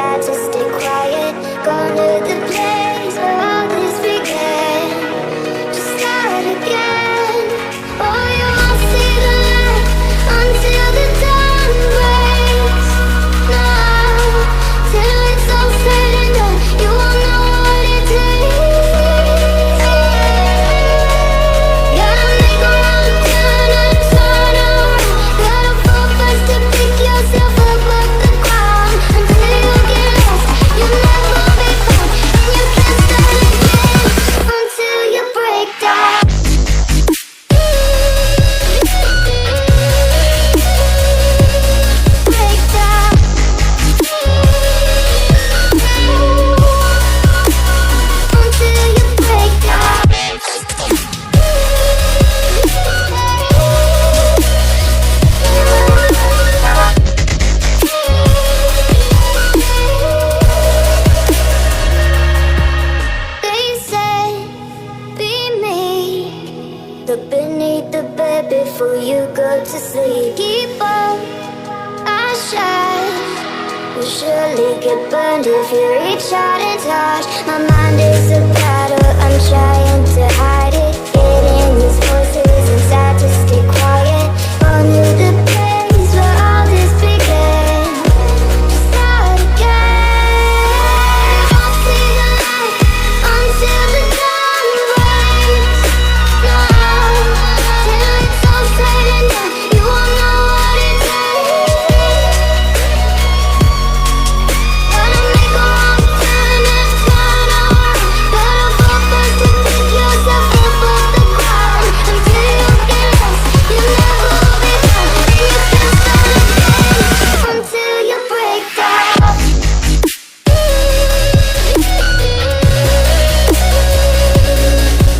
inside to stay quiet. Gone to the place where all this began. Just start again. Oh, you won't see the light until the dawn breaks. No, till it's all said and done, you won't know what it takes. Gotta make a wrong turn and turn around. Gotta fall fast to pick yourself up off the ground. Until you get lost, you'll never be found, and you can't start again until you break down. Break down. Until you break down. They say, be me. Look beneath the bed before you go to sleep. Keep on, I shine. You'll surely get burned if you reach out and touch. My mind is a battle, I'm trying to hide it. Getting these voices inside to stay quiet. On to the place where all this began. Just start again. I'll see the light until the dawn breaks. No, till it's all said and done, you won't know what it takes. Gotta make a wrong turn and turn around. Gotta fall fast to pick yourself up off the ground. Until you get lost, you'll never be found, and you can't start again until you break down.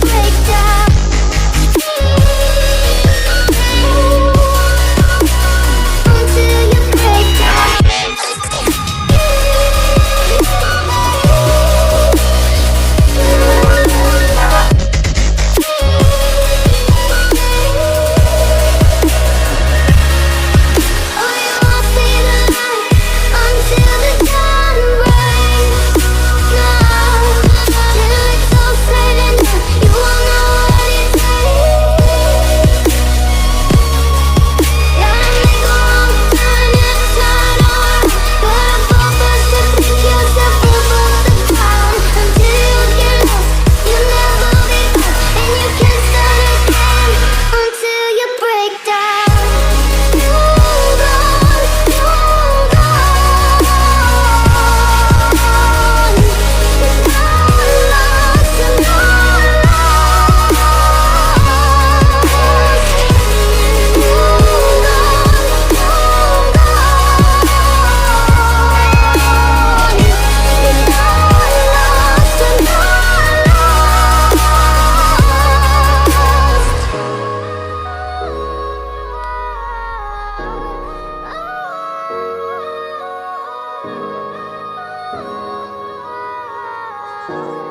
Break down. Until you break down. Oh, you won't see the light until the dawn breaks. No, till it's all said and done, you won't know what it takes. Gotta make a wrong turn and turn around. Gotta fall fast to pick yourself up off the ground. Until you get lost, you'll never be found, and you can't start again until you break down. Hold on, hold on. It's not lost and not lost. Hold on, hold on. It's not lost and not lost.